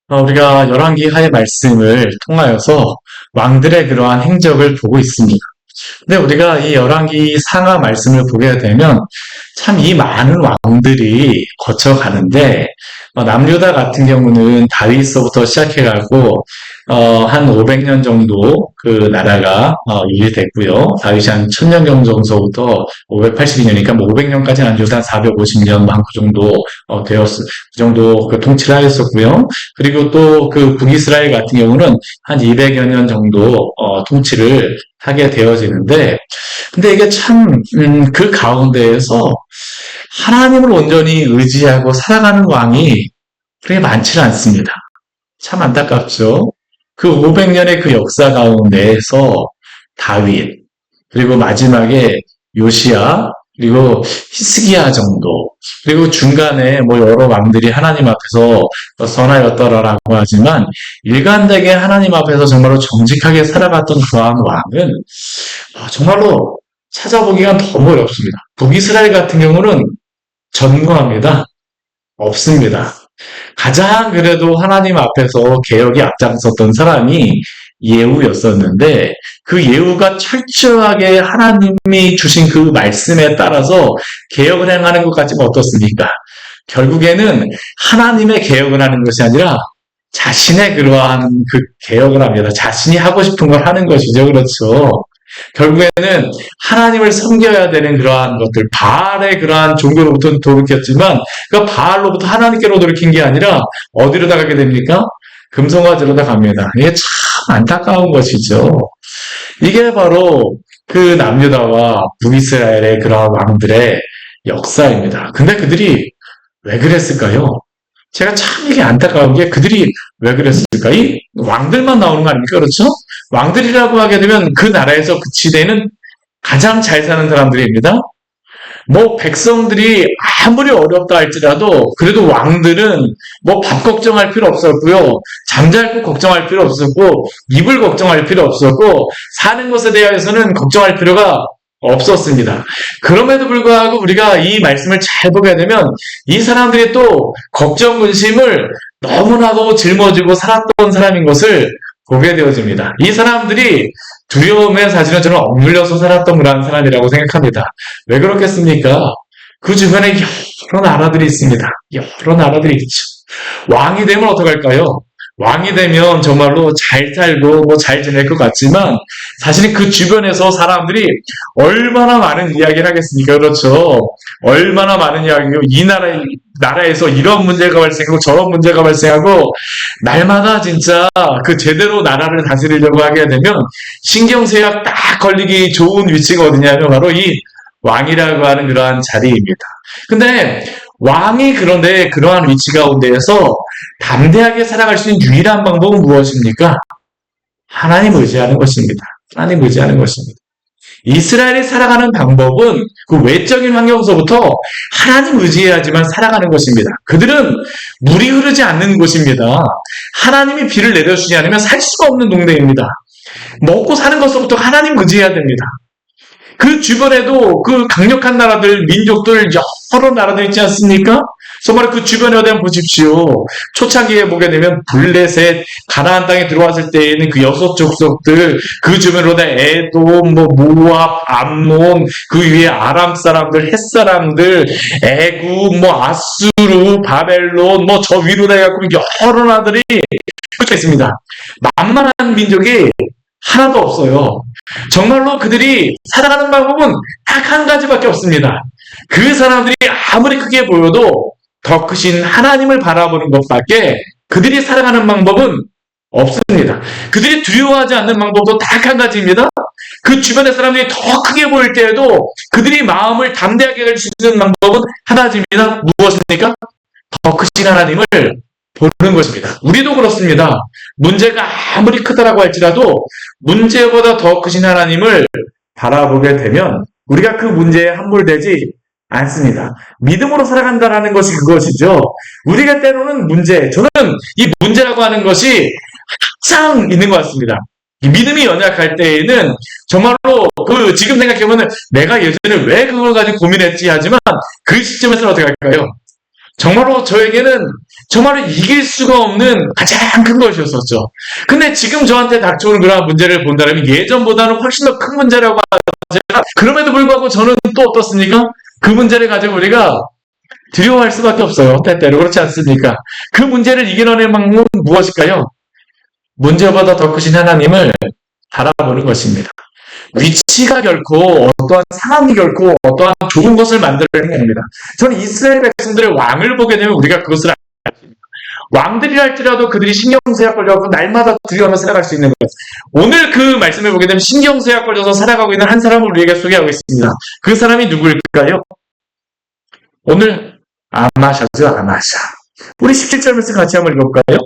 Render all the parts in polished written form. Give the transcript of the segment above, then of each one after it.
우리가 열왕기 하의 말씀을 통하여서 왕들의 그러한 행적을 보고 있습니다. 근데 우리가 이 열왕기 상하 말씀을 보게 되면 참 이 많은 왕들이 거쳐가는데 남유다 같은 경우는 다윗서부터 시작해가고 한 500년 정도 그 나라가 유지됐고요. 다윗이 한 1000년 정도부터 582년이니까 뭐 500년까지는 아니어도 한 450년 그 정도 그 정도 그 통치를 하였었고요. 그리고 또 그 북이스라엘 같은 경우는 한 200여 년 정도 통치를 하게 되어지는데, 근데 이게 참 그 가운데에서 하나님을 온전히 의지하고 살아가는 왕이 그렇게 많지는 않습니다. 참 안타깝죠. 그 500년의 그 역사 가운데에서 다윗, 그리고 마지막에 요시야, 그리고 히스기야 정도, 그리고 중간에 뭐 여러 왕들이 하나님 앞에서 선하였더라라고 하지만 일관되게 하나님 앞에서 정말로 정직하게 살아갔던 그러한 왕은 정말로 찾아보기가 너무 어렵습니다. 북이스라엘 같은 경우는 전무합니다. 없습니다. 가장 그래도 하나님 앞에서 개혁에 앞장섰던 사람이 예후였었는데 그 예후가 철저하게 하나님이 주신 그 말씀에 따라서 개혁을 행하는 것 같지만 어떻습니까? 결국에는 하나님의 개혁을 하는 것이 아니라 자신의 그러한 그 개혁을 합니다. 자신이 하고 싶은 걸 하는 것이죠. 그렇죠. 결국에는 하나님을 섬겨야 되는 그러한 것들, 바알의 그러한 종교로부터 돌이켰지만 그 바알로부터 하나님께로 돌이킨 게 아니라 어디로 나가게 됩니까? 금송아지로 나갑니다. 이게 참 안타까운 것이죠. 이게 바로 그 남유다와 북이스라엘의 그러한 왕들의 역사입니다. 근데 그들이 왜 그랬을까요? 제가 참 이게 안타까운 게 그들이 왜 그랬을까? 이 왕들만 나오는 거 아닙니까? 그렇죠? 왕들이라고 하게 되면 그 나라에서 그 지대는 가장 잘 사는 사람들입니다. 뭐 백성들이 아무리 어렵다 할지라도 그래도 왕들은 뭐 밥 걱정할 필요 없었고요. 잠잘 것 걱정할 필요 없었고 이불 걱정할 필요 없었고 사는 것에 대해서는 걱정할 필요가 없었습니다. 그럼에도 불구하고 우리가 이 말씀을 잘 보게 되면 이 사람들이 또 걱정, 근심을 너무나도 짊어지고 살았던 사람인 것을 보게 되어집니다. 이 사람들이 두려움에 사실은 저는 억눌려서 살았던 그런 사람이라고 생각합니다. 왜 그렇겠습니까? 그 주변에 여러 나라들이 있습니다. 여러 나라들이 있죠. 왕이 되면 어떡할까요? 왕이 되면 정말로 잘 살고 뭐 잘 지낼 것 같지만 사실은 그 주변에서 사람들이 얼마나 많은 이야기를 하겠습니까? 그렇죠. 얼마나 많은 이야기고 이 나라에서 이런 문제가 발생하고 저런 문제가 발생하고 날마다 진짜 그 제대로 나라를 다스리려고 하게 되면 신경쇠약 딱 걸리기 좋은 위치가 어디냐면 바로 이 왕이라고 하는 그러한 자리입니다. 근데 왕이 그런데 그러한 위치 가운데에서 담대하게 살아갈 수 있는 유일한 방법은 무엇입니까? 하나님 의지하는 것입니다. 하나님 의지하는 것입니다. 이스라엘이 살아가는 방법은 그 외적인 환경에서부터 하나님 의지해야지만 살아가는 것입니다. 그들은 물이 흐르지 않는 곳입니다. 하나님이 비를 내려주지 않으면 살 수가 없는 동네입니다. 먹고 사는 것부터 하나님 의지해야 됩니다. 그 주변에도 그 강력한 나라들, 민족들, 여러 나라들 있지 않습니까? 정말 그 주변에 어디 한번 보십시오. 초창기에 보게 되면 블레셋, 가나안 땅에 들어왔을 때에는 그 여섯 족속들, 그 주변으로 다 에돔, 뭐 모압, 암몬, 그 위에 아람 사람들, 헷 사람들, 애굽, 뭐 아수르, 바벨론, 뭐 저 위로 해갖고 여러 나라들이 그렇게 있습니다. 만만한 민족이 하나도 없어요. 정말로 그들이 살아가는 방법은 딱 한 가지밖에 없습니다. 그 사람들이 아무리 크게 보여도 더 크신 하나님을 바라보는 것밖에 그들이 살아가는 방법은 없습니다. 그들이 두려워하지 않는 방법도 딱 한 가지입니다. 그 주변의 사람들이 더 크게 보일 때에도 그들이 마음을 담대하게 할 수 있는 방법은 하나입니다. 무엇입니까? 더 크신 하나님을 보는 것입니다. 우리도 그렇습니다. 문제가 아무리 크다라고 할지라도 문제보다 더 크신 하나님을 바라보게 되면 우리가 그 문제에 함몰되지 않습니다. 믿음으로 살아간다라는 것이 그것이죠. 우리가 때로는 저는 이 문제라고 하는 것이 항상 있는 것 같습니다. 믿음이 연약할 때에는 정말로 지금 생각해보면 내가 예전에 왜 그걸 가지고 고민했지 하지만 그 시점에서는 어떻게 할까요? 정말로 저에게는 정말로 이길 수가 없는 가장 큰 것이었었죠. 근데 지금 저한테 닥쳐오는 그러한 문제를 본다면 예전보다는 훨씬 더 큰 문제라고 하죠. 그럼에도 불구하고 저는 또 어떻습니까? 그 문제를 가지고 우리가 두려워할 수밖에 없어요. 때때로 그렇지 않습니까? 그 문제를 이겨내는 방법은 무엇일까요? 문제보다 더 크신 하나님을 바라보는 것입니다. 위치가 결코 어떠한 상황이 결코 어떠한 좋은 것을 만들어내는 게 아닙니다. 저는 이스라엘 백성들의 왕을 보게 되면 우리가 그것을 알습니다. 왕들이라 할지라도 그들이 신경쇠약 걸려서 날마다 두려워하며 살아갈 수 있는 것. 오늘 그 말씀을 보게 되면 신경쇠약 걸려서 살아가고 있는 한 사람을 우리에게 소개하고 있습니다. 그 사람이 누구일까요? 오늘 아마샤죠, 아마샤. 우리 17절 말씀 같이 한번 읽어볼까요?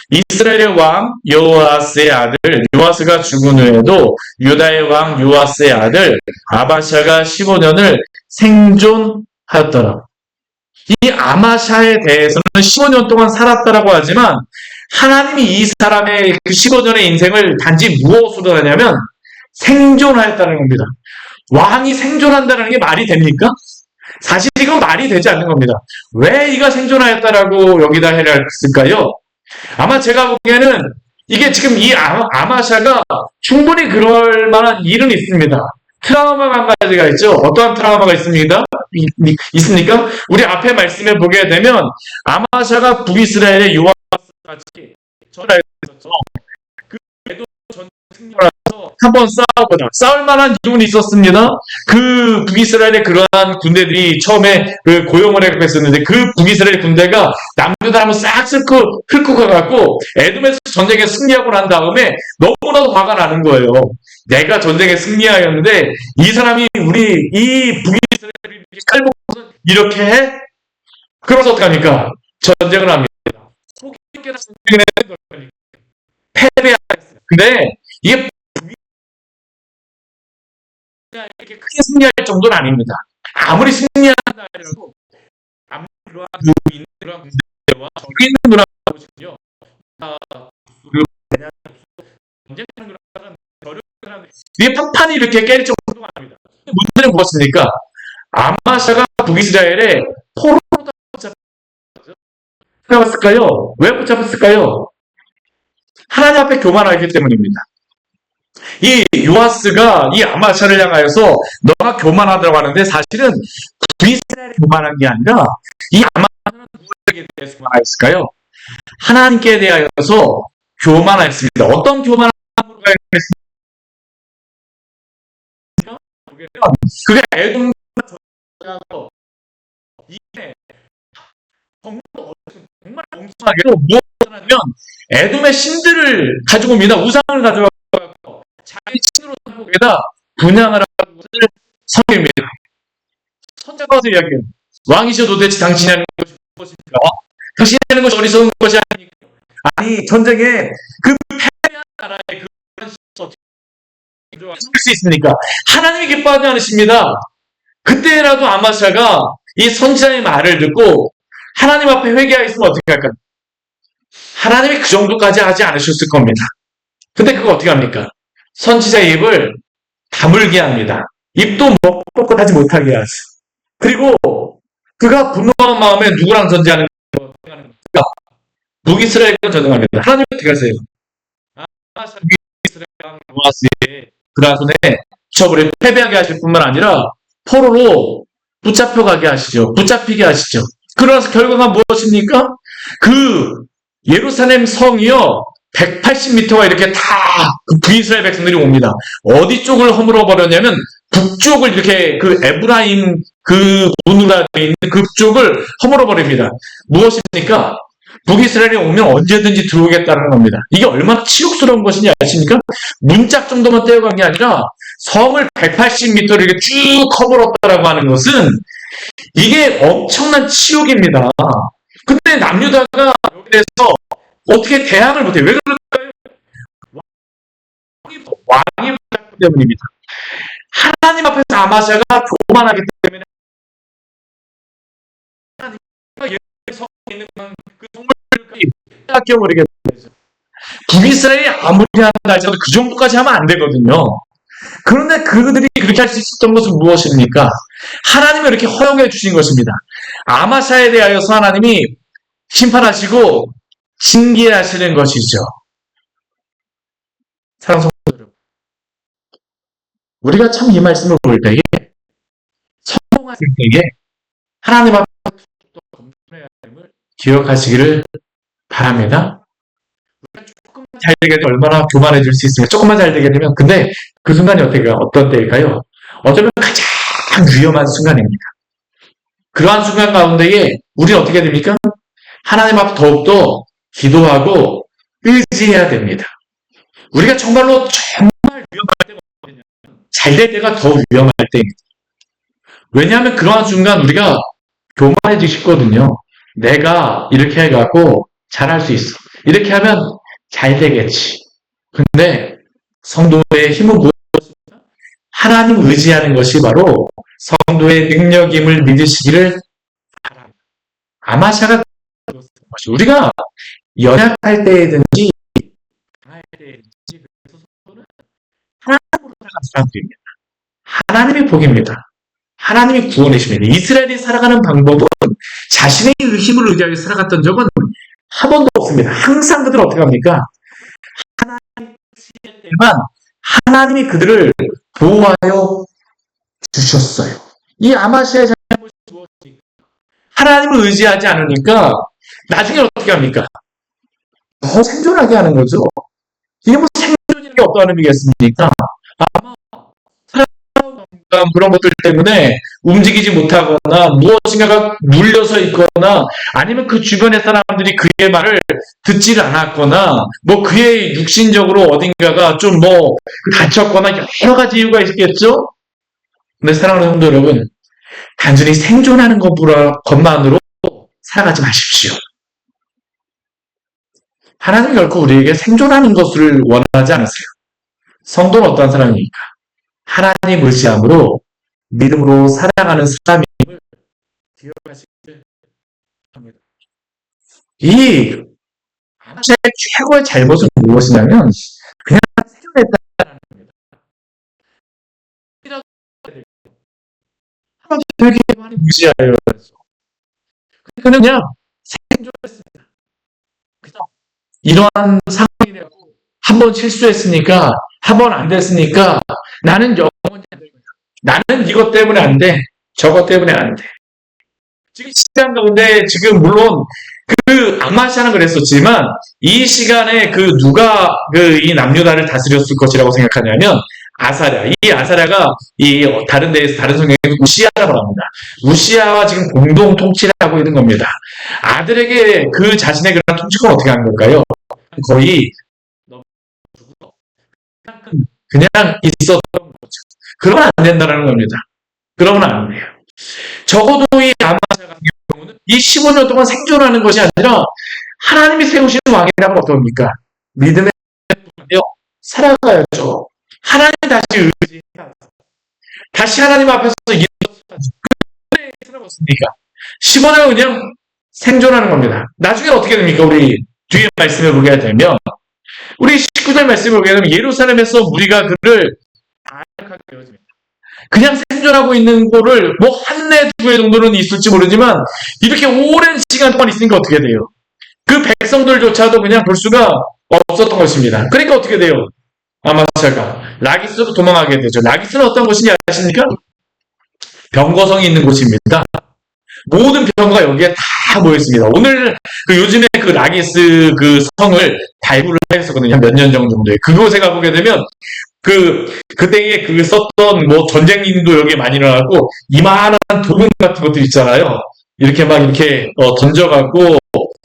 이스라엘의 왕 요아스의 아들 요아스가 죽은 후에도 유다의 왕 요아스의 아들 아바샤가 15년을 생존하였더라. 이 아마샤에 대해서는 15년 동안 살았다라고 하지만 하나님이 이 사람의 그 15년의 인생을 단지 무엇으로 하냐면 생존하였다는 겁니다. 왕이 생존한다는 게 말이 됩니까? 사실 이건 말이 되지 않는 겁니다. 왜 이가 생존하였다라고 여기다 해놨을까요? 아마 제가 보기에는 이게 지금 이 아마샤가 충분히 그럴 만한 일은 있습니다. 트라우마가 한 가지가 있죠. 어떠한 트라우마가 있습니까? 우리 앞에 말씀을 보게 되면 아마샤가 북이스라엘의 요아스같이 전을 했었죠. 그 에돔 전쟁 승리라서 한번 싸워보자. 싸울 만한 이유는 있었습니다. 그 북이스라엘의 그러한 군대들이 처음에 그 고용을 했었는데 그 북이스라엘 군대가 남유다 한번 싹 훑고 가갖고 에돔에서 전쟁에 승리하고 난 다음에 너무나도 화가 나는 거예요. 내가 전쟁에 승리하였는데 이 사람이 우리 이 북이스라엘을 깔보고서 이렇게 해? 그래서 어떡합니까? 전쟁을 합니다. 포기하게 전쟁을 했더니 패배하였어요. 근데 이게 이렇게 크게 승리할 정도는 아닙니다. 아무리 승리한다 해도 아무리 그러한 있는 그러한 군대와 저기 있는 그러한 곳은요. 전쟁하는 그러한 사람들 이게 판판이 이렇게 깰 정도가 아닙니다. 문제는 무엇입니까? 아마샤가 북이스라엘에 포로로 붙잡았을까요? 왜 붙잡았을까요? 하나님 앞에 교만하기 때문입니다. 이 요아스가 이 아마샤를 향하여서 너가 교만하다고 하는데 사실은 북이스라엘이 교만한 게 아니라 이 아마샤는 누구에게 대해서 교만하였을까요? 하나님께 대하여서 교만하였습니다. 어떤 교만함으로 가였습니까? 그게 에돔과 전쟁하고 이게 정말 멍청하게도 무엇을 하냐면 에돔의 신들을 가지고 옵니다. 우상을 가져가고 자기 친으로 거기다 분양을 하고 섬깁니다. 선자가 와서 이야기해요. 왕이셔 도대체 당신이 하는 것이 무엇입니까? 당신이 하는 것이 어리석은 것이 아닙니까? 아니 전쟁에 그 패배한 나라의 그런 어떻게 수 있습니까? 하나님이 기뻐하지 않으십니다. 그때라도 아마샤가 이 선지자의 말을 듣고 하나님 앞에 회개하였으면 어떻게 할까요? 하나님이 그 정도까지 하지 않으셨을 겁니다. 근데 그거 어떻게 합니까? 선지자의 입을 다물게 합니다. 입도 먹고 하지 못하게 하죠. 그리고 그가 분노한 마음에 누구랑 전쟁하는 거예요? 북이스라엘과 전쟁합니다. 하나님 어떻게 하세요? 북이스라엘 왕 요아스의 그러한 손에 첩을 패배하게 하실 뿐만 아니라 포로로 붙잡혀가게 하시죠. 붙잡히게 하시죠. 그러면서 결과가 무엇입니까? 그 예루살렘 성이요 180m가 이렇게 다 북이스라엘 백성들이 옵니다. 어디 쪽을 허물어 버렸냐면 북쪽을 이렇게 그 에브라임 그 문으로 있는 그쪽을 허물어 버립니다. 무엇입니까? 북이스라엘이 오면 언제든지 들어오겠다는 겁니다. 이게 얼마나 치욕스러운 것인지 아십니까? 문짝 정도만 떼어간 게 아니라 성을 180m를 이렇게 쭉 허물었다라고 하는 것은 이게 엄청난 치욕입니다. 근데 남유다가 여기 대해서 어떻게 대항을 못해요? 왜 그럴까요? 왕이 붙잡기 때문입니다. 하나님 앞에서 아마샤가 교만하기 때문에 하나님과 성에 있는 그 성물을 닦여버리게 되죠. 북이스라엘이 아무리 한다 할지라도 그 정도까지 하면 안 되거든요. 그런데 그들이 그렇게 할 수 있었던 것은 무엇입니까? 하나님이 이렇게 허용해 주신 것입니다. 아마샤에 대하여서 하나님이 심판하시고 징계하시는 것이죠. 사랑하는 성도 여러분, 우리가 참 이 말씀을 볼 때에 성공하실 때에 하나님 앞에 검토해야 함을 기억하시기를 바랍니다. 조금만 잘 되게 되면 얼마나 교만해질 수 있습니까? 조금만 잘 되게 되면. 근데 그 순간이 어떤 때일까요? 어쩌면 가장 위험한 순간입니다. 그러한 순간 가운데에 우리는 어떻게 됩니까? 하나님 앞 더욱더 기도하고 의지해야 됩니다. 우리가 정말 위험할 때가 어디냐? 잘 될 때가 더 위험할 때입니다. 왜냐하면 그러한 순간 우리가 교만해지거든요. 내가 이렇게 해갖고 잘할 수 있어. 이렇게 하면 잘 되겠지. 근데 성도의 힘은 무엇입니까? 하나님 의지하는 것이 바로 성도의 능력임을 믿으시기를 바랍니다. 아마샤가 우리가 연약할 때든지 강할 때든지 그래서 성도는 하나님으로 살아가는 사람들입니다. 하나님의 복입니다. 하나님이 구원이십니다. 이스라엘이 살아가는 방법은 자신의 힘을 의지하여 살아갔던 적은 한 번도 없습니다. 항상 그들은 어떻게 합니까? 하나님의 때만 하나님이 그들을 보호하여 주셨어요. 이 아마시아의 잘못이 무엇입니까? 하나님을 의지하지 않으니까 나중에 어떻게 합니까? 더 생존하게 하는 거죠. 이게 뭐 생존이라는 게 어떤 의미겠습니까? 아마 그런 것들 때문에 움직이지 못하거나 무엇인가가 눌려서 있거나 아니면 그 주변의 사람들이 그의 말을 듣질 않았거나 뭐 그의 육신적으로 어딘가가 좀 뭐 다쳤거나 여러 가지 이유가 있겠죠? 근데 사랑하는 성도 여러분, 단순히 생존하는 것만으로 살아가지 마십시오. 하나님이 결코 우리에게 생존하는 것을 원하지 않으세요. 성도는 어떠한 사람입니까? 하나님 의지함으로 믿음으로 살아가는 사람임을 기억하시길 합니다. 이 아마샤의 최고의 잘못은 무엇이냐면 그냥 생존했다는 겁니다. 하나님 되게 많이 무시하여 그냥 생존했습니다. 그래서 이러한 상황이라고 한 번 실수했으니까 한 번 안 됐으니까 나는 영원히 안 될 거야. 나는 이것 때문에 안 돼. 저것 때문에 안 돼. 지금 시간 가운데 지금 물론 그 아마샤는 그랬었지만 이 시간에 그 누가 이 남유다를 다스렸을 것이라고 생각하냐면 아사랴. 이 아사랴가 이 다른 데에서 다른 성경에 우시아라고 합니다. 우시아와 지금 공동 통치를 하고 있는 겁니다. 아들에게 그 자신의 그런 통치권을 어떻게 하는 걸까요? 거의 그냥 있었던 거죠. 그러면 안 된다는 겁니다. 그러면 안 돼요. 적어도 이 아마샤 같은 경우는 이 15년 동안 생존하는 것이 아니라 하나님이 세우신 왕이라면 어떻습니까? 믿음의 통하여 살아가야죠. 하나님 다시 의지해야 다시 하나님 앞에서 일어서야죠. 그래 살아봤습니까? 15년은 그냥 생존하는 겁니다. 나중에 어떻게 됩니까? 우리 뒤에 말씀을 보게 되면 우리 19절 말씀을 보게 되면 예루살렘에서 무리가 그를 타락하게 되어집니다. 그냥 생존하고 있는 거를 뭐 한 해, 두 해 정도는 있을지 모르지만 이렇게 오랜 시간 동안 있으니까 어떻게 돼요? 그 백성들조차도 그냥 볼 수가 없었던 것입니다. 그러니까 어떻게 돼요? 아마샤가 라기스로 도망가게 되죠. 라기스는 어떤 곳인지 아십니까? 병거성이 있는 곳입니다. 모든 병거가 여기에 다 모였습니다. 오늘 요즘에 그 라기스 그 성을 발굴을 했었거든요. 몇 년 정도에. 그곳에 가보게 되면 그때에 썼던 뭐 전쟁님도 여기에 많이 일어나고 이만한 도금 같은 것들 있잖아요. 이렇게 막 이렇게 던져갖고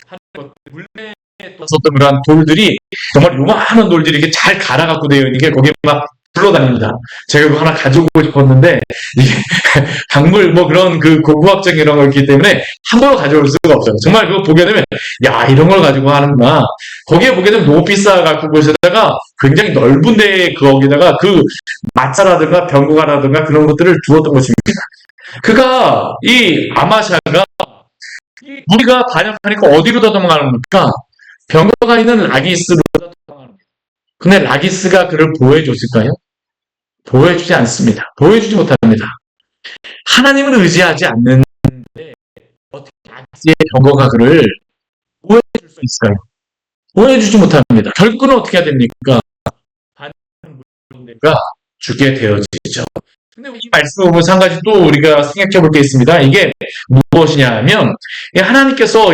하는 것들, 물에 썼던 그런 돌들이 정말 요만한 돌들이 이렇게 잘 갈아갖고 되어 있는 게 거기에 막 굴러다닙니다. 제가 그거 하나 가져오고 싶었는데 이게 박물 뭐 그런 그 고고학적인 이런 거기 때문에 함부로 가져올 수가 없어요. 정말 그거 보게 되면 야 이런 걸 가지고 하는구나. 거기에 보게 되면 너무 비싸갖고 곳에다가 굉장히 넓은 데에 거기다가 그 마차라든가 병고가라든가 그런 것들을 두었던 것입니다. 그가 이 아마샤가 이 무리가 반역하니까 어디로 더 도망가는 겁니까? 병거가 있는 라기스로 도망가는 겁니다. 근데 라기스가 그를 보호해줬을까요? 보호해주지 않습니다. 보호해주지 못합니다. 하나님을 의지하지 않는데 아스의 병거가 그를 오해해 줄 수 있어요. 오해해 주지 못합니다. 결국은 어떻게 해야 됩니까? 반대가 죽게 되어지죠. 근데 이 말씀을 보면서 한 가지 또 우리가 생각해 볼 게 있습니다. 이게 무엇이냐 하면, 하나님께서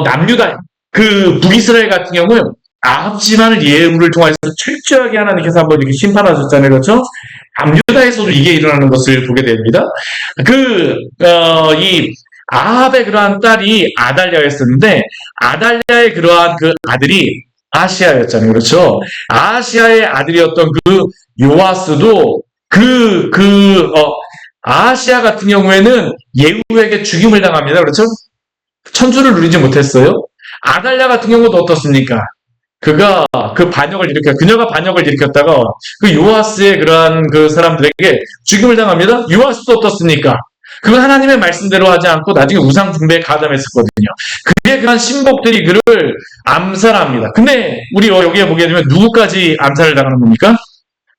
남유다, 북이스라엘 같은 경우는 아합 집안을 예후를 통해서 철저하게 하나님께서 한번 이렇게 심판하셨잖아요. 그렇죠? 남유다에서도 이게 일어나는 것을 보게 됩니다. 이 아합의 그러한 딸이 아달랴였었는데, 아달랴의 그러한 그 아들이 아시아였잖아요. 그렇죠? 아시아의 아들이었던 요아스도 아시아 같은 경우에는 예후에게 죽임을 당합니다. 그렇죠? 천주를 누리지 못했어요. 아달랴 같은 경우도 어떻습니까? 그녀가 반역을 일으켰다가 요아스의 그러한 사람들에게 죽임을 당합니다. 요아스도 어떻습니까? 그건 하나님의 말씀대로 하지 않고 나중에 우상 숭배에 가담했었거든요. 그의 그런 신복들이 그를 암살합니다. 근데 우리 여기에 보게 되면 누구까지 암살을 당하는 겁니까?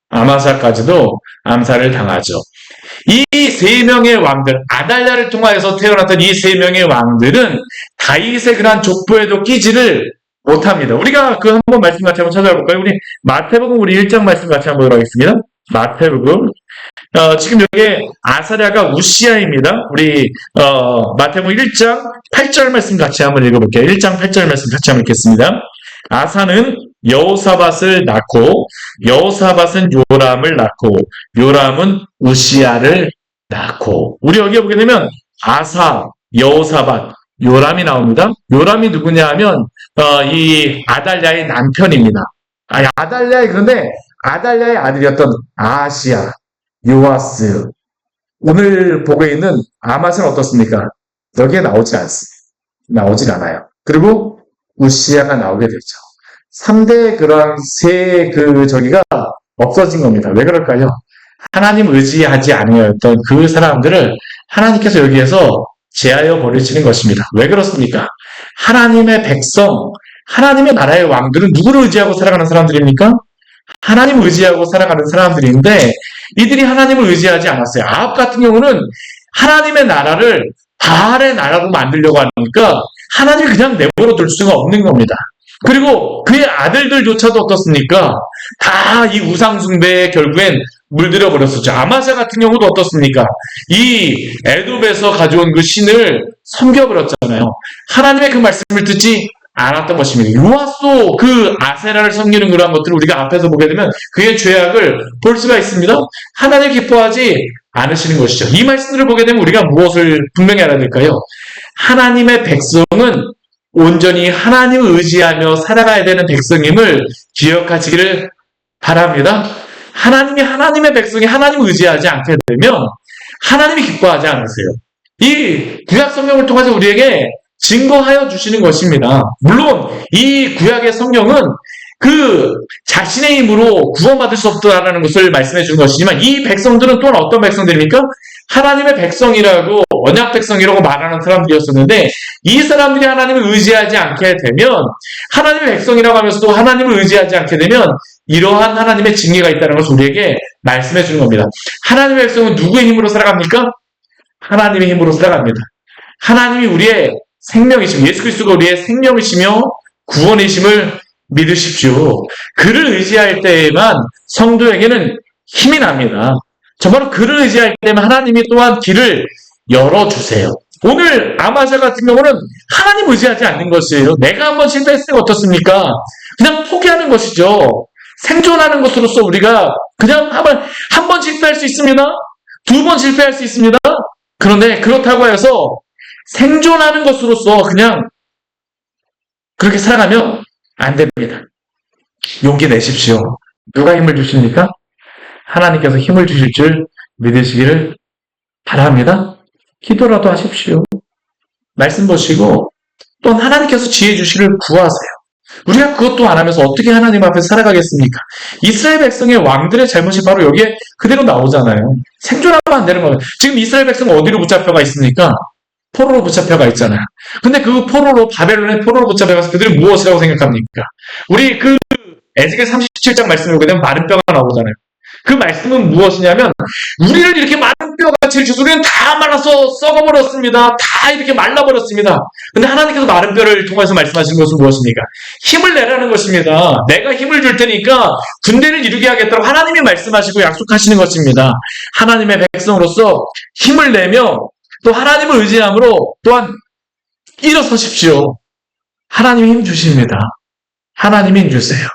아마사까지도 암살을 당하죠. 이 세 명의 왕들, 아달랴를 통하여서 태어났던 이 세 명의 왕들은 다윗의 그러한 족보에도 끼지를 못합니다. 우리가 한번 말씀 같이 한번 찾아볼까요? 우리 마태복음 우리 1장 말씀 같이 한번 보도록 하겠습니다. 마태복음. 지금 여기 아사랴가 우시아입니다. 우리 마태복음 1장 8절 말씀 같이 한번 읽어볼게요. 1장 8절 말씀 같이 한번 읽겠습니다. 아사는 여호사밧을 낳고 여호사밧은 요람을 낳고 요람은 우시아를 낳고, 우리 여기 보게 되면 아사, 여호사밧, 요람이 나옵니다. 요람이 누구냐 하면 이 아달랴의 남편입니다. 그런데 아달랴의 아들이었던 아시아, 요아스, 오늘 보고 있는 아맛은 어떻습니까? 여기에 나오질 않아요. 그리고 우시아가 나오게 되죠. 3대 그런 저기가 없어진 겁니다. 왜 그럴까요? 하나님 의지하지 않으였던 그 사람들을 하나님께서 여기에서 제하여 버리시는 것입니다. 왜 그렇습니까? 하나님의 백성, 하나님의 나라의 왕들은 누구를 의지하고 살아가는 사람들입니까? 하나님을 의지하고 살아가는 사람들인데, 이들이 하나님을 의지하지 않았어요. 아합 같은 경우는 하나님의 나라를 바알의 나라로 만들려고 하니까 하나님이 그냥 내버려 둘 수가 없는 겁니다. 그리고 그의 아들들조차도 어떻습니까? 다 이 우상숭배에 결국엔 물들여 버렸었죠. 아마샤 같은 경우도 어떻습니까? 이 애굽에서 가져온 그 신을 섬겨버렸잖아요. 하나님의 그 말씀을 듣지 않았던 것입니다. 요아스도 아세라를 섬기는 그러한 것들을 우리가 앞에서 보게 되면 그의 죄악을 볼 수가 있습니다. 하나님 기뻐하지 않으시는 것이죠. 이 말씀들을 보게 되면 우리가 무엇을 분명히 알아야 될까요? 하나님의 백성은 온전히 하나님을 의지하며 살아가야 되는 백성임을 기억하시기를 바랍니다. 하나님의 백성이 하나님을 의지하지 않게 되면 하나님이 기뻐하지 않으세요. 이 구약 성경을 통해서 우리에게 증거하여 주시는 것입니다. 물론 이 구약의 성경은 자신의 힘으로 구원받을 수 없다라는 것을 말씀해 주는 것이지만, 이 백성들은 또한 어떤 백성들입니까? 하나님의 백성이라고, 언약 백성이라고 말하는 사람들이었었는데, 이 사람들이 하나님을 의지하지 않게 되면, 하나님의 백성이라고 하면서도 하나님을 의지하지 않게 되면 이러한 하나님의 징계가 있다는 것을 우리에게 말씀해 주는 겁니다. 하나님의 백성은 누구의 힘으로 살아갑니까? 하나님의 힘으로 살아갑니다. 하나님이 우리의 생명이시며, 예수 그리스도가 우리의 생명이시며 구원이심을 믿으십시오. 그를 의지할 때에만 성도에게는 힘이 납니다. 정말로 그를 의지할 때면 하나님이 또한 길을 열어주세요. 오늘 아마샤 같은 경우는 하나님 의지하지 않는 것이에요. 내가 한번 실패했을 때 어떻습니까? 그냥 포기하는 것이죠. 생존하는 것으로서 우리가 그냥 한 번 실패할 수 있습니다. 2번 실패할 수 있습니다. 그런데 그렇다고 해서 생존하는 것으로서 그냥 그렇게 살아가면 안 됩니다. 용기 내십시오. 누가 힘을 주십니까? 하나님께서 힘을 주실 줄 믿으시기를 바랍니다. 기도라도 하십시오. 말씀 보시고 또 하나님께서 지혜 주시를 구하세요. 우리가 그것도 안 하면서 어떻게 하나님 앞에 살아가겠습니까? 이스라엘 백성의 왕들의 잘못이 바로 여기에 그대로 나오잖아요. 생존하면 안 되는 거예요. 지금 이스라엘 백성은 어디로 붙잡혀가 있습니까? 포로로 붙잡혀가 있잖아요. 근데 바벨론의 포로로 붙잡혀가서 그들이 무엇이라고 생각합니까? 우리 에스겔 37장 말씀을 보게 되면 마른 뼈가 나오잖아요. 그 말씀은 무엇이냐면, 우리를 이렇게 마른 뼈같이 주술은 다 말라서 썩어버렸습니다. 다 이렇게 말라버렸습니다. 근데 하나님께서 마른 뼈를 통해서 말씀하시는 것은 무엇입니까? 힘을 내라는 것입니다. 내가 힘을 줄 테니까 군대를 이루게 하겠다고 하나님이 말씀하시고 약속하시는 것입니다. 하나님의 백성으로서 힘을 내며 또 하나님을 의지함으로 또한 일어서십시오. 하나님이 힘 주십니다. 하나님이 힘 주세요.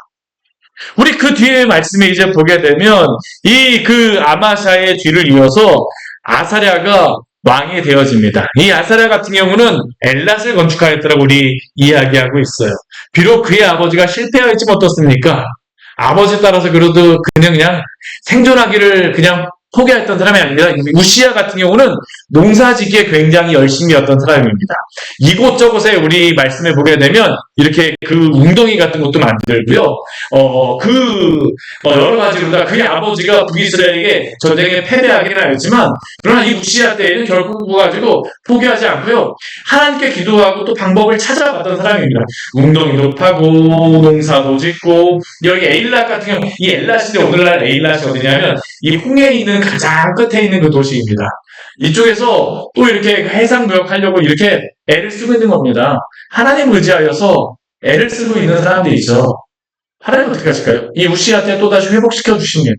우리 그 뒤에 말씀에 이제 보게 되면 그 아마샤의 뒤를 이어서 아사랴가 왕이 되어집니다. 이 아사랴 같은 경우는 엘랏을 건축하였다라고 우리 이야기하고 있어요. 비록 그의 아버지가 실패하였지만 어떻습니까? 아버지 따라서 그래도 그냥 생존하기를 그냥 포기했던 사람이 아닙니다. 우시야 같은 경우는 농사짓기에 굉장히 열심히였던 사람입니다. 이곳저곳에 우리 말씀에 보게 되면 이렇게 그 웅덩이 같은 것도 만들고요. 여러 가지로 그의 아버지가 북이스라엘에게 전쟁에 패배하기는 하였지만 그러나 이 우시야 때에는 결국 가지고 포기하지 않고요. 하나님께 기도하고 또 방법을 찾아봤던 사람입니다. 웅덩이도 파고 농사도 짓고 여기 에일랏 같은 경우 이 엘랏인데 오늘날 에일랏이 어디냐면 이 홍해에 있는 가장 끝에 있는 그 도시입니다. 이쪽에서 또 이렇게 해상무역 하려고 이렇게 애를 쓰고 있는 겁니다. 하나님 의지하여서 애를 쓰고 있는 사람들이죠. 하나님 어떻게 하실까요? 이 우시한테 또다시 회복시켜 주십니다.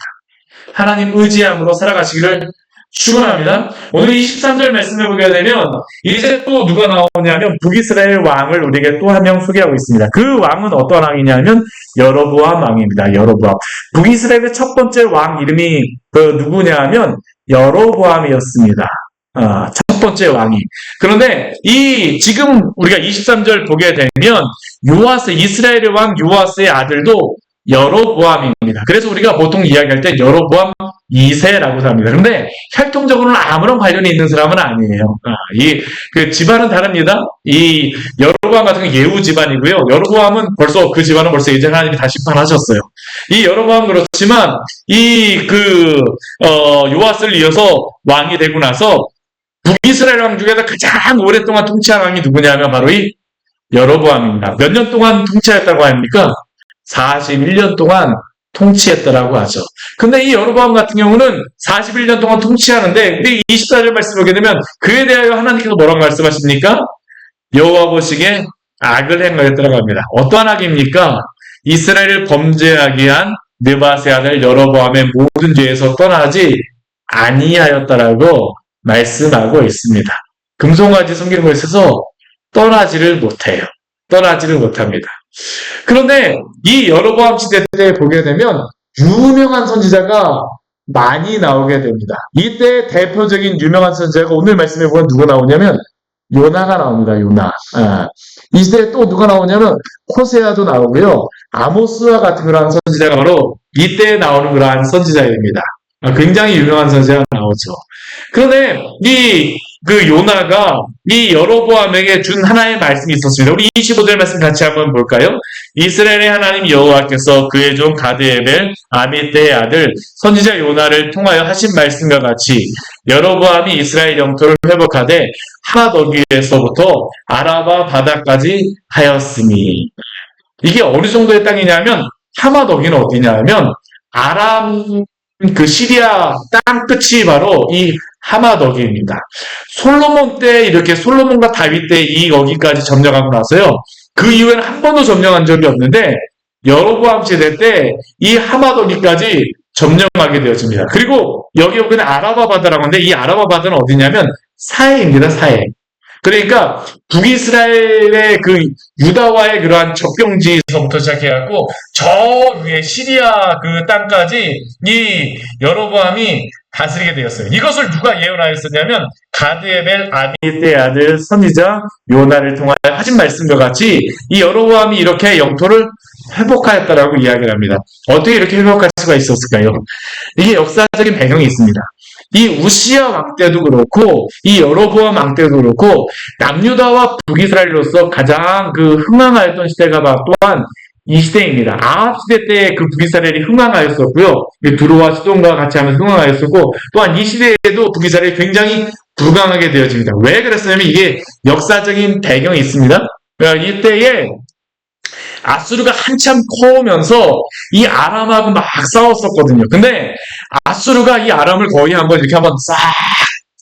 하나님 의지함으로 살아가시기를 축원합니다. 오늘 23절 말씀을 보게 되면 이제 또 누가 나오냐면 북이스라엘 왕을 우리에게 또 한 명 소개하고 있습니다. 그 왕은 어떤 왕이냐면 여로보암 왕입니다. 여로보암. 북이스라엘의 첫 번째 왕 이름이 누구냐면 여로보암이었습니다. 첫 번째 왕이. 그런데 지금 우리가 23절 보게 되면 이스라엘의 왕 요아스의 아들도 여로보암입니다. 그래서 우리가 보통 이야기할 때 여로보암 2세라고 합니다. 그런데 혈통적으로는 아무런 관련이 있는 사람은 아니에요. 그 집안은 다릅니다. 이 여로보암 같은 건 예후 집안이고요. 여로보암은 그 집안은 벌써 이제 하나님이 다 심판하셨어요. 이 여로보암은 그렇지만 요아스를 이어서 왕이 되고 나서 북이스라엘 왕 중에서 가장 오랫동안 통치한 왕이 누구냐면 바로 이 여로보암입니다. 몇 년 동안 통치했다고 합니까? 41년 동안 통치했다라고 하죠. 근데 이 여로보암 같은 경우는 41년 동안 통치하는데 24절 말씀 보게 되면 그에 대하여 하나님께서 뭐라고 말씀하십니까? 여호와 보시기에 악을 행하였다고 합니다. 어떠한 악입니까? 이스라엘을 범죄하게 한 느밧의 아들 여로보암의 모든 죄에서 떠나지 아니하였다라고 말씀하고 있습니다. 금송아지 섬기는 것에 있어서 떠나지를 못해요. 떠나지를 못합니다. 그런데 이 여로보암 시대 때 보게 되면 유명한 선지자가 많이 나오게 됩니다. 이때 대표적인 유명한 선지자가 오늘 말씀해 보면 누가 나오냐면 요나가 나옵니다. 요나. 이 시대에 또 누가 나오냐면 호세아도 나오고요. 아모스와 같은 그러한 선지자가 바로 이때 나오는 그러한 선지자입니다. 굉장히 유명한 선지자가 나오죠. 그런데 그 요나가 이 여로보암에게 준 하나의 말씀이 있었습니다. 우리 25절 말씀 같이 한번 볼까요? 이스라엘의 하나님 여호와께서 그의 종 가드에벨 아미떼의 아들 선지자 요나를 통하여 하신 말씀과 같이 여로보암이 이스라엘 영토를 회복하되 하마더기에서부터 아라바 바다까지 하였으니. 이게 어느 정도의 땅이냐면 하마더기는 어디냐면 아람 시리아 땅 끝이 바로 이 하마더기입니다. 솔로몬 때 이렇게 솔로몬과 다윗 때 여기까지 점령하고 나서요. 그 이후에는 한 번도 점령한 적이 없는데 여로보암 시대 때 이 하마더기까지 점령하게 되었습니다. 그리고 여기는 아라바 바다라고 하는데 이 아라바 바다는 어디냐면 사해입니다. 사해. 그러니까 북이스라엘의 유다와의 그러한 접경지에서부터 시작해갖고 저 위에 시리아 그 땅까지 이 여로보암이 다스리게 되었어요. 이것을 누가 예언하였었냐면 가드에벨 아미떼의 아들 선지자 요나를 통하여 하신 말씀과 같이 이 여로보암이 이렇게 영토를 회복하였다라고 이야기를 합니다. 어떻게 이렇게 회복할 수가 있었을까요? 이게 역사적인 배경이 있습니다. 이 우시야 왕 때도 그렇고 이 여로보암 왕 때도 그렇고 남유다와 북이스라엘로서 가장 흥왕하였던 시대가 또한 이 시대입니다. 아합 시대 때 북이스라엘이 흥왕하였었고요. 두로와 시돈과 같이 하면서 흥왕하였었고 또한 이 시대에도 북이스라엘이 굉장히 불강하게 되어집니다. 왜 그랬냐면 이게 역사적인 배경이 있습니다. 이때에 아수르가 한참 커오면서 이 아람하고 막 싸웠었거든요. 근데 아수르가 이 아람을 거의 이렇게 한번 싹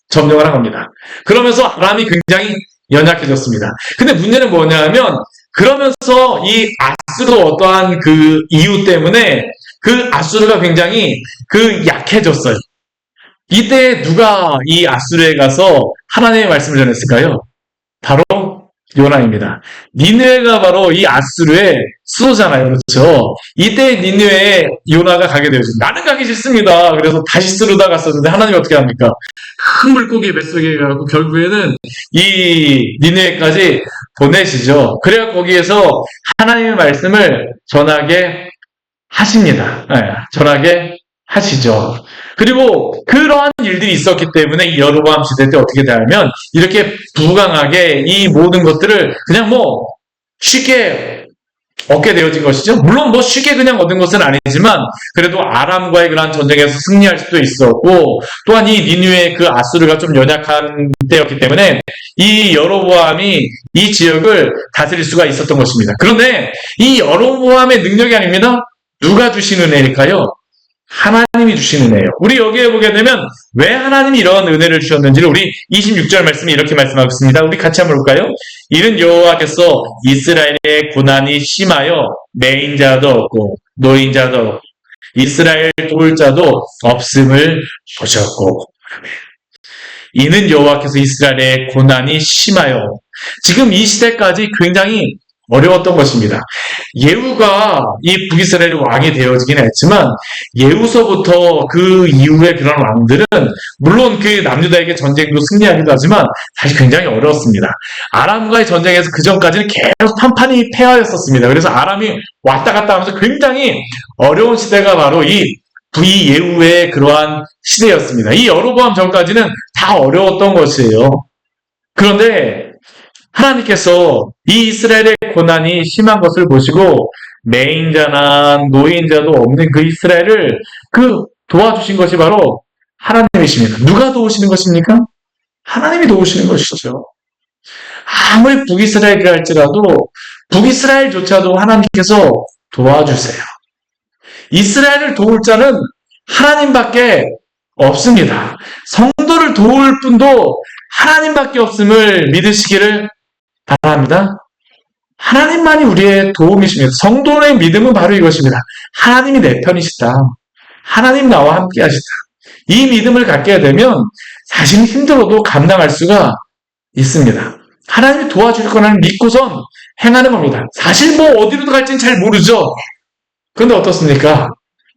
점령을 한 겁니다. 그러면서 아람이 굉장히 연약해졌습니다. 근데 문제는 뭐냐면 그러면서 이 아수르 어떠한 그 이유 때문에 그 아수르가 굉장히 그 약해졌어요. 이때 누가 이 아수르에 가서 하나님의 말씀을 전했을까요? 바로 요나입니다. 니느웨가 바로 이 아수르의 수도잖아요. 그렇죠? 이때 니느웨에 요나가 가게 되었죠. 나는 가기 싫습니다. 그래서 다시스루다 갔었는데 하나님이 어떻게 합니까? 큰 물고기 뱃속에 가고 결국에는 이 니느웨까지 보내시죠. 그래야 거기에서 하나님의 말씀을 전하게 하십니다. 네, 전하게 하시죠. 그리고 그러한 일들이 있었기 때문에 이 여로보암 시대 때 어떻게 되냐면 이렇게 부강하게 이 모든 것들을 그냥 쉽게 얻게 되어진 것이죠. 물론 쉽게 그냥 얻은 것은 아니지만 그래도 아람과의 그러한 전쟁에서 승리할 수도 있었고 또한 이 니느웨의 그 아수르가 좀 연약한 때였기 때문에 이 여로보암이 이 지역을 다스릴 수가 있었던 것입니다. 그런데 이 여로보암의 능력이 아닙니다. 누가 주신 은혜일까요? 하나님이 주신 은혜예요. 우리 여기에 보게 되면 왜 하나님이 이런 은혜를 주셨는지를 우리 26절 말씀이 이렇게 말씀하고 있습니다. 우리 같이 한번 볼까요? 이는 여호와께서 이스라엘의 고난이 심하여 매인자도 없고 노인자도 없고 이스라엘 도울 자도 없음을 보셨고 이는 여호와께서 이스라엘의 고난이 심하여 지금 이 시대까지 굉장히 어려웠던 것입니다. 예후가 이 북이스라엘의 왕이 되어지긴 했지만 예후서부터 그 이후의 그런 왕들은 물론 그 남유다에게 전쟁도 승리하기도 하지만 사실 굉장히 어려웠습니다. 아람과의 전쟁에서 그 전까지는 계속 판판이 폐하였었습니다. 그래서 아람이 왔다 갔다 하면서 굉장히 어려운 시대가 바로 이 예후의 그러한 시대였습니다. 이 여로보암 전까지는 다 어려웠던 것이에요. 그런데 하나님께서 이 이스라엘의 고난이 심한 것을 보시고 매인자나 노인자도 없는 그 이스라엘을 도와주신 것이 바로 하나님이십니다. 누가 도우시는 것입니까? 하나님이 도우시는 것이죠. 아무리 북이스라엘이라 할지라도 북이스라엘조차도 하나님께서 도와주세요. 이스라엘을 도울 자는 하나님밖에 없습니다. 성도를 도울 분도 하나님밖에 없음을 믿으시기를 바랍니다. 하나님만이 우리의 도움이십니다. 성도의 믿음은 바로 이것입니다. 하나님이 내 편이시다. 하나님 나와 함께 하시다. 이 믿음을 갖게 되면 사실 힘들어도 감당할 수가 있습니다. 하나님이 도와줄 거라는 믿고선 행하는 겁니다. 사실 어디로 갈지는 잘 모르죠. 그런데 어떻습니까?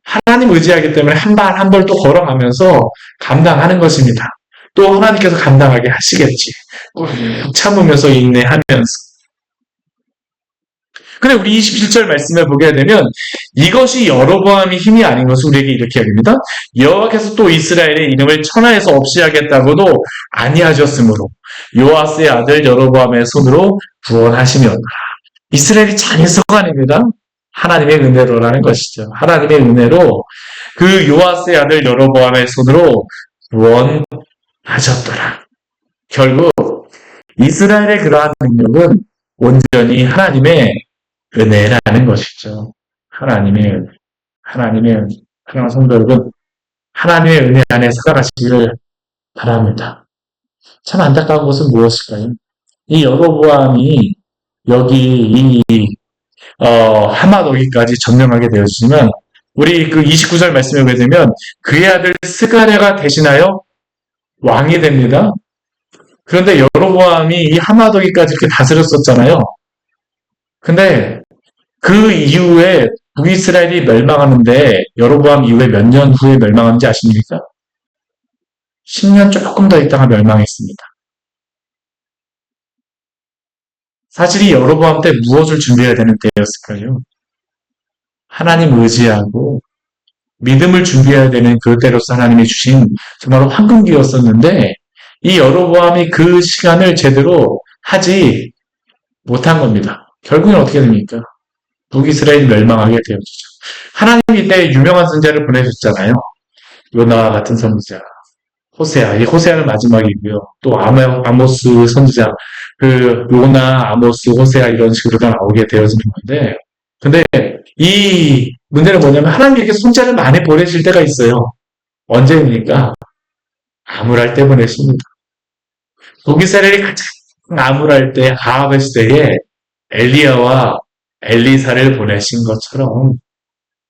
하나님 의지하기 때문에 한 발 한 발 또 걸어가면서 감당하는 것입니다. 또 하나님께서 감당하게 하시겠지. 참으면서 인내하면서. 근데 우리 27절 말씀을 보게 되면 이것이 여로보암이 힘이 아닌 것을 우리에게 이렇게 여깁니다. 여호와께서 또 이스라엘의 이름을 천하에서 없이 하겠다고도 아니하셨으므로 요아스의 아들 여로보암의 손으로 구원하시며 이스라엘이 장애서가 아닙니다. 하나님의 은혜로라는 것이죠. 하나님의 은혜로 그 요아스의 아들 여로보암의 손으로 구원하셨더라. 결국 이스라엘의 그러한 능력은 온전히 하나님의 은혜라는 것이죠. 하나님의 은혜. 하나님의 은혜. 사랑하는 성도 여러분, 하나님의 은혜 안에 살아가시기를 바랍니다. 참 안타까운 것은 무엇일까요? 이 여로보암이 여기 하마노기까지 점령하게 되었지만 우리 그 29절 말씀에 보게 되면 그의 아들 스가랴가 대신하여 왕이 됩니다. 그런데 여로보암이 이 하마도기까지 이렇게 다스렸었잖아요. 근데 그 이후에 북이스라엘이 멸망하는데 여로보암 이후에 몇 년 후에 멸망하는지 아십니까? 10년 조금 더 있다가 멸망했습니다. 사실 이 여로보암 때 무엇을 준비해야 되는 때였을까요? 하나님 의지하고 믿음을 준비해야 되는 그때로서 하나님이 주신 정말 황금기였었는데 이 여로보암이 그 시간을 제대로 하지 못한 겁니다. 결국엔 어떻게 됩니까? 북이스라엘이 멸망하게 되어지죠. 하나님이 이때 유명한 선지자를 보내셨잖아요. 요나와 같은 선지자, 호세아, 이 호세아는 마지막이고요. 또 아모스 선지자, 그 요나, 아모스, 호세아 이런 식으로 나오게 되어지는 건데 근데 이 문제는 뭐냐면 하나님에게 손자를 많이 보내실 때가 있어요. 언제입니까? 암울할 때 보내십니다. 북이스라엘이 가장 암울할 때 아합의 시대에 엘리야와 엘리사를 보내신 것처럼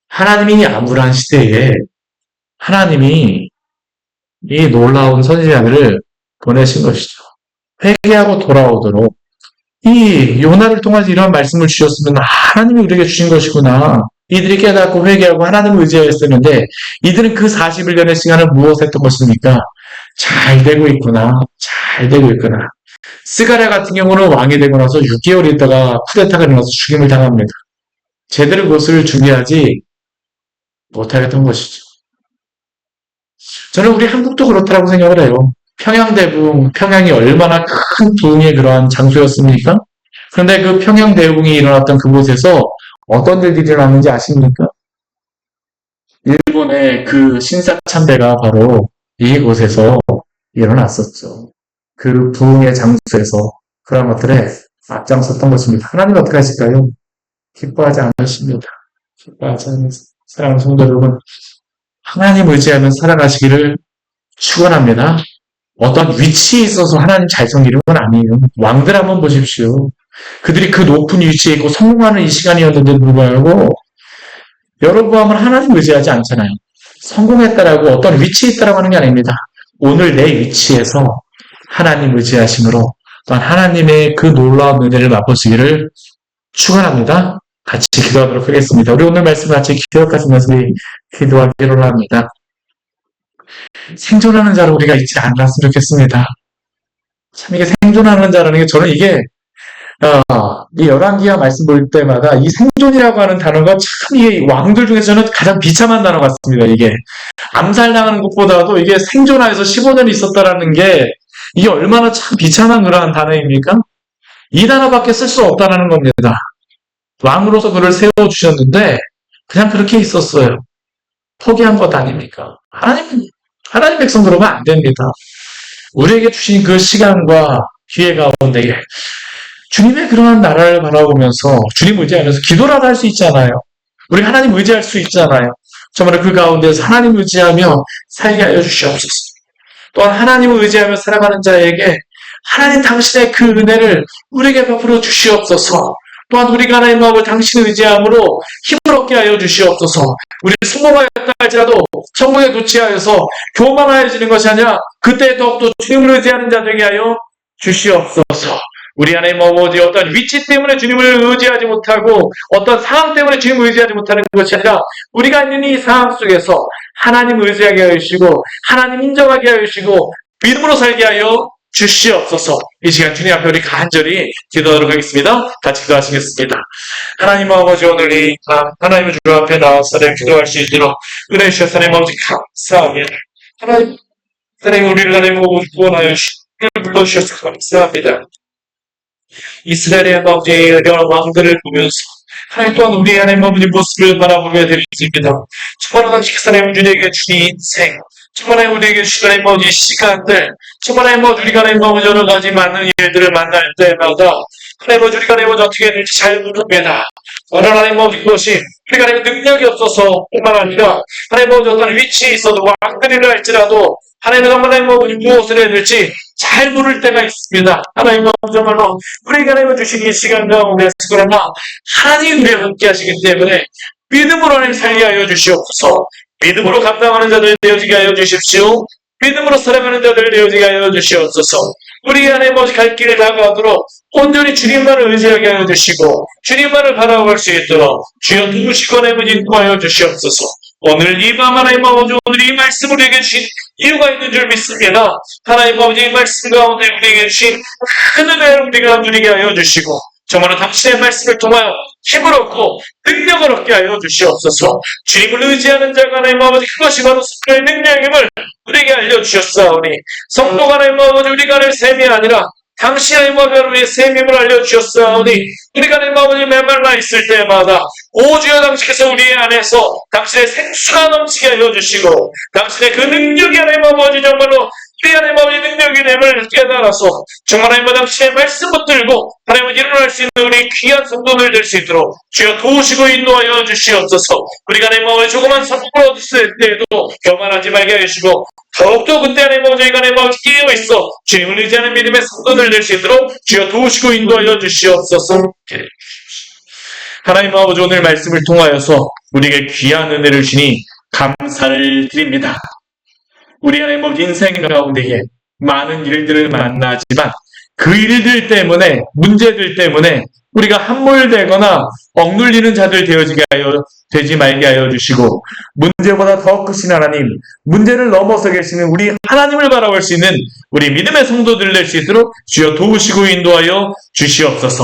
하나님이 암울한 시대에 하나님이 이 놀라운 선지자들을 보내신 것이죠. 회개하고 돌아오도록 이 요나를 통해서 이런 말씀을 주셨으면 하나님이 우리에게 주신 것이구나. 이들이 깨닫고 회개하고 하나님을 의지하였었는데 이들은 그 41년의 시간을 무엇했던 것입니까? 잘 되고 있구나. 잘 되고 있구나. 스가랴 같은 경우는 왕이 되고 나서 6개월 있다가 쿠데타가 일어나서 죽임을 당합니다. 제대로 그것을 준비하지 못하겠던 것이죠. 저는 우리 한국도 그렇다고 생각을 해요. 평양대붕, 평양이 얼마나 큰 부흥의 그러한 장소였습니까? 그런데 그 평양대붕이 일어났던 그곳에서 어떤 일들이 일어났는지 아십니까? 일본의 그 신사참배가 바로 이곳에서 일어났었죠. 그 부흥의 장소에서 그런 것들에 앞장섰던 것입니다. 하나님 어떻게 하실까요? 기뻐하지 않으십니다. 기뻐하지 않으십니다. 사랑하는 성도 여러분, 하나님 의지하면 살아가시기를 축원합니다. 어떤 위치에 있어서 하나님 잘 섬기는 건 아니에요. 왕들 한번 보십시오. 그들이 그 높은 위치에 있고 성공하는 이 시간이었는데도 불구하고 여러분 하나님 의지하지 않잖아요. 성공했다라고 어떤 위치에 있다라고 하는 게 아닙니다. 오늘 내 위치에서 하나님 의지하심으로 또한 하나님의 그 놀라운 은혜를 맛보시기를 축원합니다. 같이 기도하도록 하겠습니다. 우리 오늘 말씀 같이 기도하면서 기도하기로 합니다. 생존하는 자로 우리가 있지 않았으면 좋겠습니다. 참 이게 생존하는 자라는 게 저는 이게 이 열왕기하 말씀 볼 때마다 이 생존이라고 하는 단어가 참 이게 왕들 중에서는 가장 비참한 단어 같습니다. 이게 암살당하는 것보다도 이게 생존하여서 15년 있었다라는 게 이게 얼마나 참 비참한 그러한 단어입니까? 이 단어밖에 쓸 수 없다는 겁니다. 왕으로서 그를 세워주셨는데 그냥 그렇게 있었어요. 포기한 것 아닙니까? 하나님 백성 그러면 안 됩니다. 우리에게 주신 그 시간과 기회 가운데 주님의 그러한 나라를 바라보면서 주님 의지하면서 기도라도 할 수 있잖아요. 우리 하나님 의지할 수 있잖아요. 정말 그 가운데서 하나님 의지하며 살게 하여 주시옵소서. 또한 하나님을 의지하며 살아가는 자에게 하나님 당신의 그 은혜를 우리에게 베풀어 주시옵소서. 또한 우리가 하나님 마음을 당신을 의지함으로 힘을 얻게 하여 주시옵소서. 우리 성공하였다 할지라도 천국에 도취하여서 교만하여지는 것이 아니라 그때 더욱더 주님을 의지하는 자 되게 하여 주시옵소서. 우리 안에 머무지 어떤 위치 때문에 주님을 의지하지 못하고 어떤 상황 때문에 주님을 의지하지 못하는 것이 아니라 우리가 있는 이 상황 속에서 하나님을 의지하게 하여 주시고 하나님 인정하게 하여 주시고 믿음으로 살게 하여 주시옵소서. 이 시간 주님 앞에 우리 간절히 기도하도록 하겠습니다. 같이 기도하시겠습니다. 하나님 아버지 오늘 이 하나님의 주 앞에 나와서 기도할 수 있도록 은혜 주셔서 하나님 아버지 감사합니다. 하나님 우리를 하나님 구원하여 불러주셔서 감사합니다. 이스라엘의 아버지 이런 왕들을 보면서 하나님 또한 우리 하나님 아버지 모습을 바라보게 되었습니다. 정말 하나님 하나님 우리에게 주신 인생 정말 하나님 우리에게 주신 하나님 아버지 시간들 정말 하나님 아버지 우리가 하나님 아버지 여러 가지 많은 일들을 만날 때마다 하나님 아버지 우리가 하나님 아버지 어떻게 될지 잘 모릅니다. 하나님 아버지 그것이 우리가 하나님 능력이 없어서 뿐만 아니라 하나님 아버지 어떤 위치에 있어도 왕들이라 할지라도 하나님은 하나님 아버지 무엇을 해야 될지 잘 모를 때가 있습니다. 하나님 아버지 정말로 우리가 하나님 주신 이 시간 가운데 그러나 하나님 우리와 함께 하시기 때문에 믿음으로 하나님 살게 하여 주시옵소서. 믿음으로 감당하는 자들 되어지게 하여 주십시오. 믿음으로 살아가는 자들 되어지게 하여 주시옵소서. 우리 안에 갈 길을 다가가도록 온전히 주님만을 의지하게 하여 주시고 주님만을 바라볼 수 있도록 주여 누구시고 내면 인도하여 주시옵소서. 오늘 이 밤 하나님 아버지 오늘 이 말씀을 우리에게 주신 이유가 있는 줄 믿습니다. 하나님 아버지 이 말씀 가운데 우리에게 주신 큰 은혜를 우리가 누리게 하여 주시고 정말로 당신의 말씀을 통하여 힘을 얻고 능력을 얻게 하여 주시옵소서. 주님을 의지하는 자가 하나님 아버지 그것이 바로 스프의 능력임을 우리에게 알려주셨사오니 성도가 하나님 아버지 우리가 하나님 셈이 아니라 당신 하나님 아버지 우리의 셈임을 알려주셨사오니 우리가 하나님 아버지 메말라 있을 때마다 오주여 당신께서 우리 안에서 당신의 생수가 넘치게 하여 주시고 당신의 그 능력이 하나님 아버지 정말로 우리 안에 마음의 능력이 됨을 깨달아서 정말 하나님 당신의 말씀 붙들고 하나님은 일어날 수 있는 우리 귀한 성도들 될 수 있도록 주여 도우시고 인도하여 주시옵소서. 우리가 내 마음에 조그만 성공을 얻었을 때에도 교만하지 말게 하시고 더욱더 그때 하나님 아버지 저희가 내 마음에 끼어 있어 주님을 의지하는 믿음의 성도들 될 수 있도록 주여 도우시고 인도하여 주시옵소서. 하나님 아버지 오늘 말씀을 통하여서 우리에게 귀한 은혜를 주니 감사를 드립니다. 우리 하나님 아버지 인생 가운데에 많은 일들을 만나지만 그 일들 때문에 문제들 때문에 우리가 함몰되거나 억눌리는 자들 되지 말게 하여 주시고 문제보다 더 크신 하나님 문제를 넘어서 계시는 우리 하나님을 바라볼 수 있는 우리 믿음의 성도들 될 수 있도록 주여 도우시고 인도하여 주시옵소서.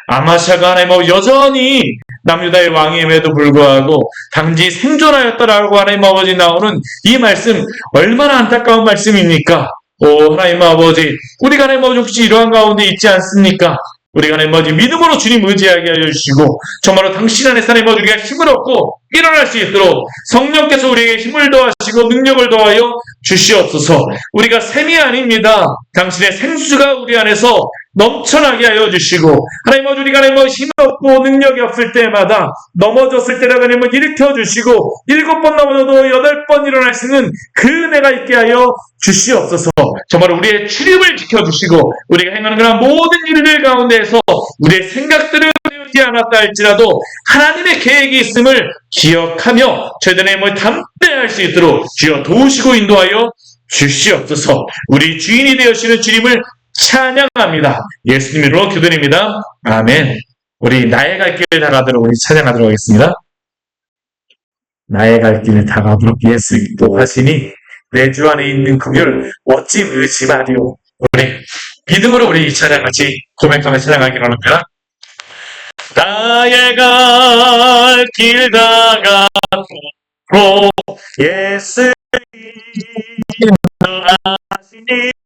아마샤가 하나님 여전히 남유다의 왕임에도 불구하고 단지 생존하였다라고 하나님 아버지 나오는 이 말씀 얼마나 안타까운 말씀입니까? 오 하나님 아버지 우리가 하나님 아버지 혹시 이러한 가운데 있지 않습니까? 우리가 하나님 아버지 믿음으로 주님 의지하게 하여 주시고 정말로 당신 안에서 하나님 아버지 우리가 힘을 얻고 일어날 수 있도록 성령께서 우리에게 힘을 더하시고 능력을 더하여 주시옵소서. 우리가 샘이 아닙니다. 당신의 생수가 우리 안에서 넘쳐나게 하여 주시고 하나님 아버지 우리가 하나님 아버지 힘이 없고 능력이 없을 때마다 넘어졌을 때라도 하나님 아버지 일으켜 주시고 7번 넘어져도 8번 일어날 수 있는 그 은혜가 있게 하여 주시옵소서. 정말 우리의 출입을 지켜주시고 우리가 행하는 그런 모든 일들 가운데에서 우리의 생각들을 되지 않았다 할지라도 하나님의 계획이 있음을 기억하며 저희들의 힘을 담대할 수 있도록 주여 도우시고 인도하여 주시옵소서. 우리 주인이 되어주시는 주님을 찬양합니다. 예수님 이름으로 기도드립니다. 아멘. 우리 나의 갈 길을 다가도록 우리 찬양하도록 하겠습니다. 나의 갈 길을 다가도록 예수 기도하시니 내 주 안에 있는 긍휼 어찌 의심하리오. 우리 믿음으로 우리 이 찬양 같이 고백하며 찬양하기로 합니다. 나의 갈 길 다가도록 예수 기도하시니